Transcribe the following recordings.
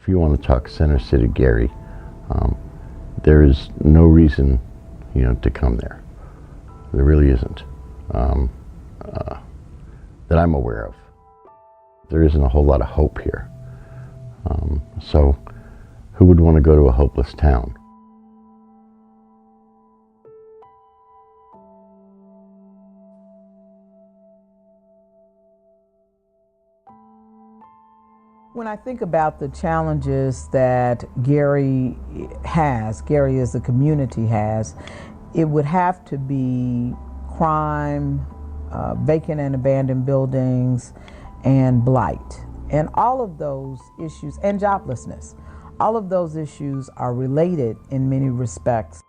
you want to talk Center City Gary, there is no reason, to come there. There really isn't, that I'm aware of. There isn't a whole lot of hope here. So who would want to go to a hopeless town? When I think about the challenges that Gary as a community has, it would have to be crime, vacant and abandoned buildings, and blight. And all of those issues, and joblessness, all of those issues are related in many respects.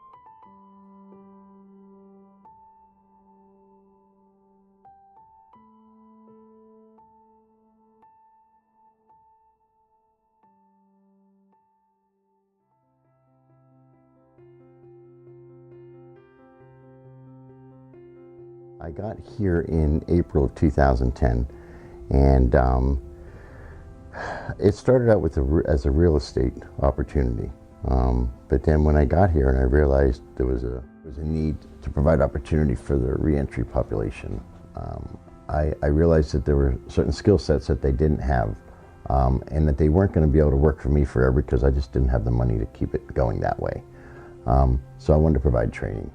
I got here in April of 2010, and it started out as a real estate opportunity. But then when I got here and I realized there was a need to provide opportunity for the reentry population, I realized that there were certain skill sets that they didn't have, and that they weren't going to be able to work for me forever because I just didn't have the money to keep it going that way. So I wanted to provide training.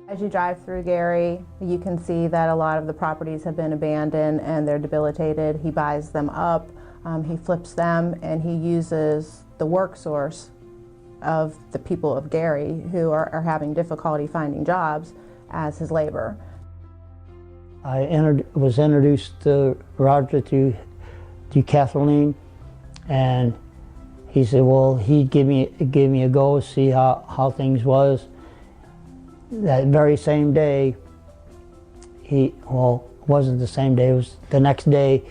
As you drive through Gary, you can see that a lot of the properties have been abandoned and they're debilitated. He buys them up, he flips them, and he uses the work source of the people of Gary who are having difficulty finding jobs as his labor. I was introduced to Roger to Kathleen, and he said, well, he'd give me a go, see how things was. That very same day, it wasn't the same day, it was the next day,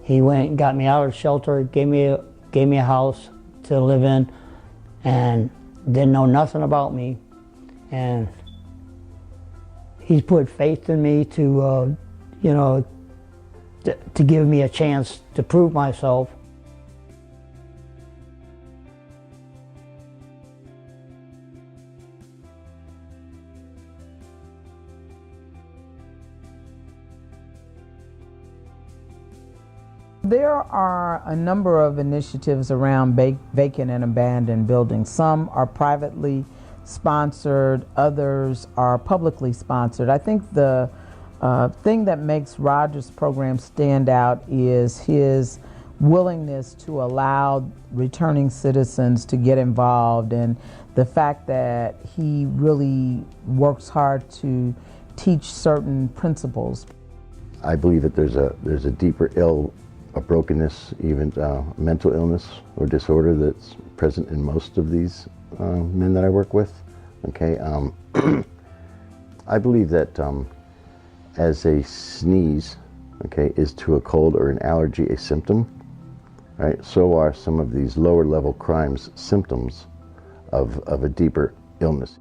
he went and got me out of the shelter, gave me a house to live in, and didn't know nothing about me. And he's put faith in me to give me a chance to prove myself. There are a number of initiatives around vacant and abandoned buildings. Some are privately sponsored, others are publicly sponsored. I think the thing that makes Roger's program stand out is his willingness to allow returning citizens to get involved, and the fact that he really works hard to teach certain principles. I believe that there's a deeper a brokenness, even mental illness or disorder that's present in most of these men that I work with. Okay, I believe that as a sneeze, okay, is to a cold or an allergy a symptom, right? So are some of these lower level crimes symptoms of a deeper illness.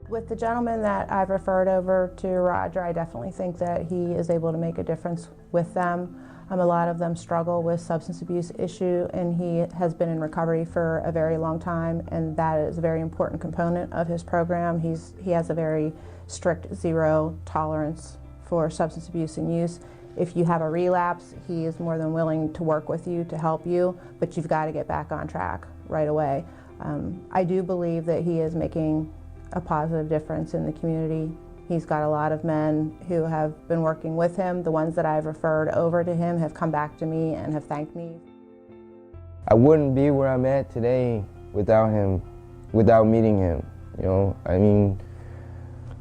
With the gentleman that I've referred over to Roger, I definitely think that he is able to make a difference with them. A lot of them struggle with substance abuse issue, and he has been in recovery for a very long time, and that is a very important component of his program. He has a very strict zero tolerance for substance abuse and use. If you have a relapse, he is more than willing to work with you to help you, but you've got to get back on track right away. I do believe that he is making a positive difference in the community. He's got a lot of men who have been working with him. The ones that I've referred over to him have come back to me and have thanked me. I wouldn't be where I'm at today without him, without meeting him. I mean,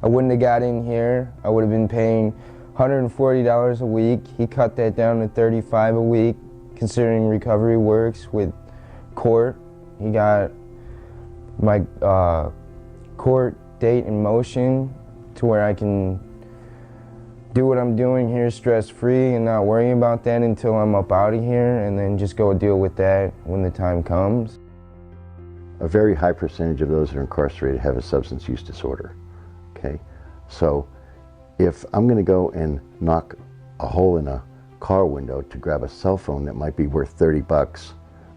I wouldn't have got in here. I would have been paying $140 a week. He cut that down to $35 a week, considering recovery works with court. He got my court date in motion to where I can do what I'm doing here stress-free and not worry about that until I'm up out of here, and then just go deal with that when the time comes. A very high percentage of those that are incarcerated have a substance use disorder, okay? So if I'm gonna go and knock a hole in a car window to grab a cell phone that might be worth 30 bucks,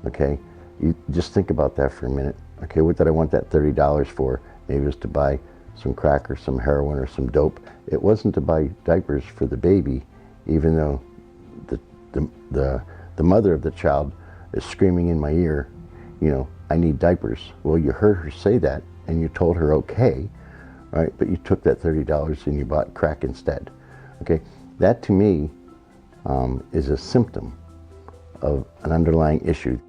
okay, You just think about that for a minute. Okay, what did I want that $30 for? Maybe it was to buy some crack or some heroin or some dope. It wasn't to buy diapers for the baby, even though the mother of the child is screaming in my ear, you know, I need diapers. Well, you heard her say that and you told her okay, right? But you took that $30 and you bought crack instead. Okay, that to me is a symptom of an underlying issue.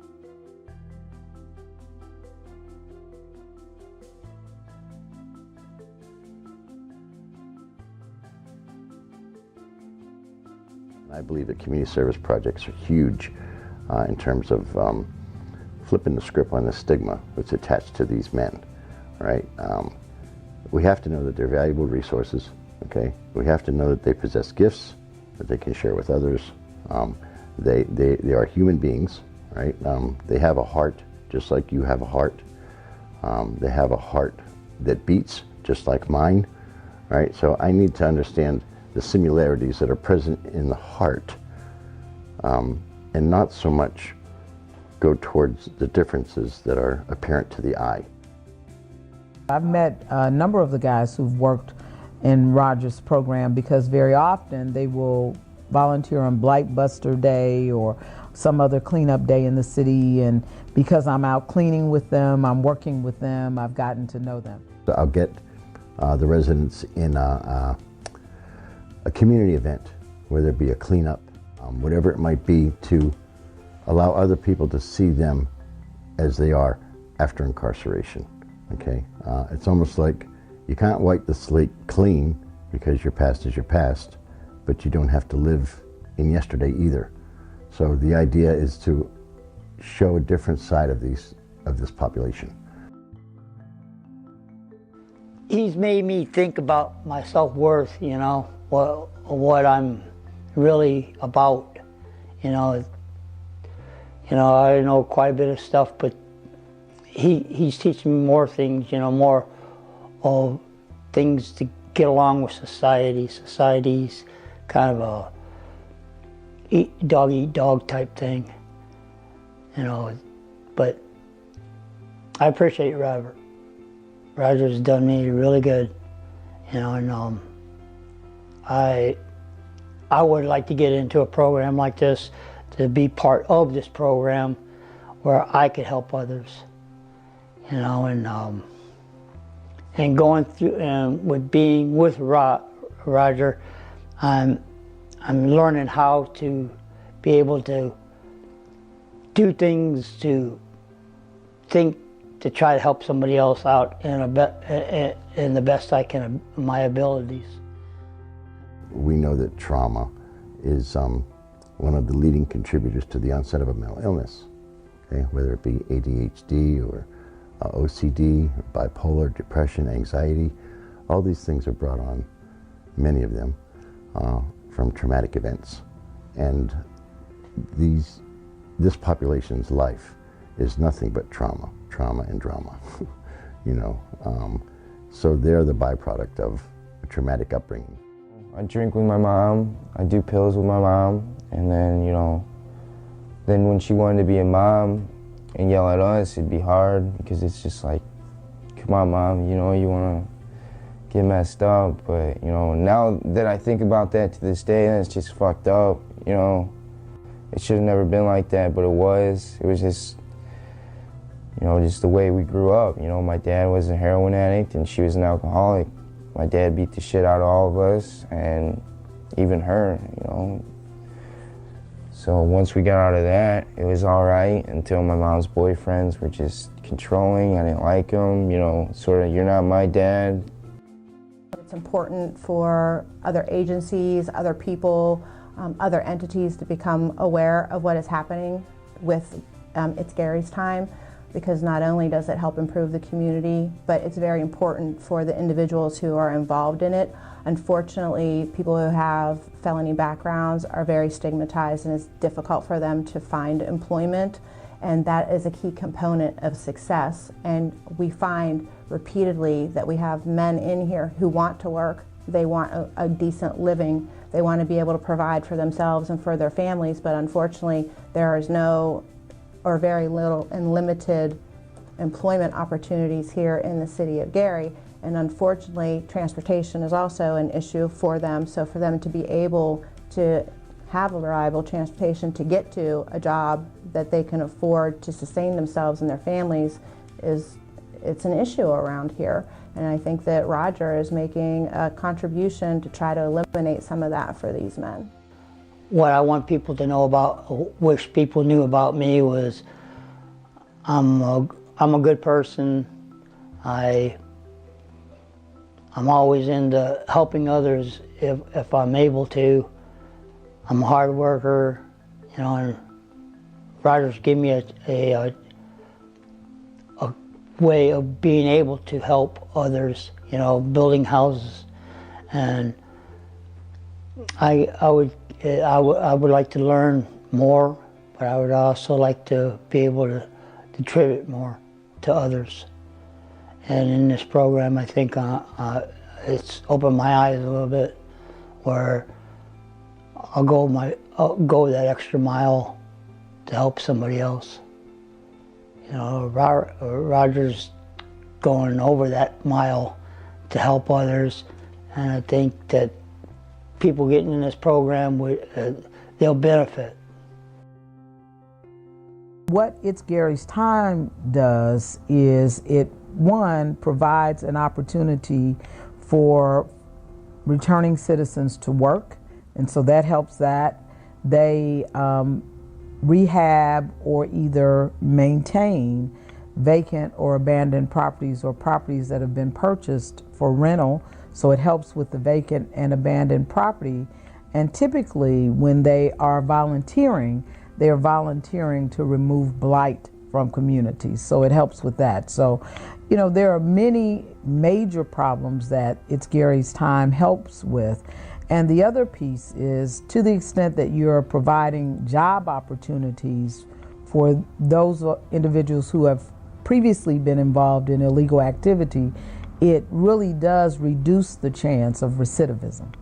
I believe that community service projects are huge in terms of flipping the script on the stigma that's attached to these men, right? We have to know that they're valuable resources, okay? We have to know that they possess gifts that they can share with others. They are human beings, right? They have a heart just like you have a heart. They have a heart that beats just like mine, right? So I need to understand the similarities that are present in the heart, and not so much go towards the differences that are apparent to the eye. I've met a number of the guys who've worked in Roger's program because very often they will volunteer on Blight Buster Day or some other cleanup day in the city, and because I'm out cleaning with them, I'm working with them, I've gotten to know them. I'll get the residents in a community event, whether it be a cleanup, whatever it might be, to allow other people to see them as they are after incarceration, okay? It's almost like you can't wipe the slate clean because your past is your past, but you don't have to live in yesterday either. So the idea is to show a different side of this population. He's made me think about my self-worth, you know, what I'm really about, you know. I know quite a bit of stuff, but he's teaching me more things, you know, more of things to get along with society. Society's kind of a eat dog type thing, you know. But I appreciate Roger. Roger's done me really good, you know, and I would like to get into a program like this, to be part of this program where I could help others, you know, and going through and with being with Roger, I'm learning how to be able to do things, to think, to try to help somebody else out in the best I can of my abilities. We know that trauma is one of the leading contributors to the onset of a mental illness, okay? Whether it be ADHD or OCD, or bipolar, depression, anxiety, all these things are brought on, many of them, from traumatic events. And this population's life is nothing but trauma and drama, you know. So they're the byproduct of a traumatic upbringing. I drink with my mom, I do pills with my mom, and then, you know, then when she wanted to be a mom and yell at us, it'd be hard because it's just like, come on, Mom, you know, you want to get messed up. But, you know, now that I think about that to this day, that's just fucked up, you know. It should have never been like that, but it was. It was just, you know, just the way we grew up. You know, my dad was a heroin addict and she was an alcoholic. My dad beat the shit out of all of us, and even her, you know. So once we got out of that, it was all right until my mom's boyfriends were just controlling. I didn't like them, you know, sort of, you're not my dad. It's important for other agencies, other people, other entities to become aware of what is happening with It's Gary's Time, because not only does it help improve the community, but it's very important for the individuals who are involved in it. Unfortunately, people who have felony backgrounds are very stigmatized, and it's difficult for them to find employment, and that is a key component of success. And we find repeatedly that we have men in here who want to work, they want a decent living, they want to be able to provide for themselves and for their families, but unfortunately there is no or very little and limited employment opportunities here in the city of Gary. And unfortunately, transportation is also an issue for them. So for them to be able to have a reliable transportation to get to a job that they can afford to sustain themselves and their families it's an issue around here. And I think that Roger is making a contribution to try to eliminate some of that for these men. What I want people to know about, wish people knew about me, was I'm a good person. I'm always into helping others if I'm able to. I'm a hard worker, you know, and Roger's given me a way of being able to help others, you know, building houses. And I would like to learn more, but I would also like to be able to contribute more to others. And in this program, I think it's opened my eyes a little bit, where I'll go that extra mile to help somebody else. You know, Roger's going over that mile to help others, and I think that people getting in this program, they'll benefit. What It's Gary's Time does is it, one, provides an opportunity for returning citizens to work, and so that helps that. They rehab or either maintain vacant or abandoned properties or properties that have been purchased for rental, so it helps with the vacant and abandoned property. And typically when they are volunteering to remove blight from communities, so it helps with that. So, you know, there are many major problems that It's Gary's Time helps with. And the other piece is, to the extent that you're providing job opportunities for those individuals who have previously been involved in illegal activity, it really does reduce the chance of recidivism.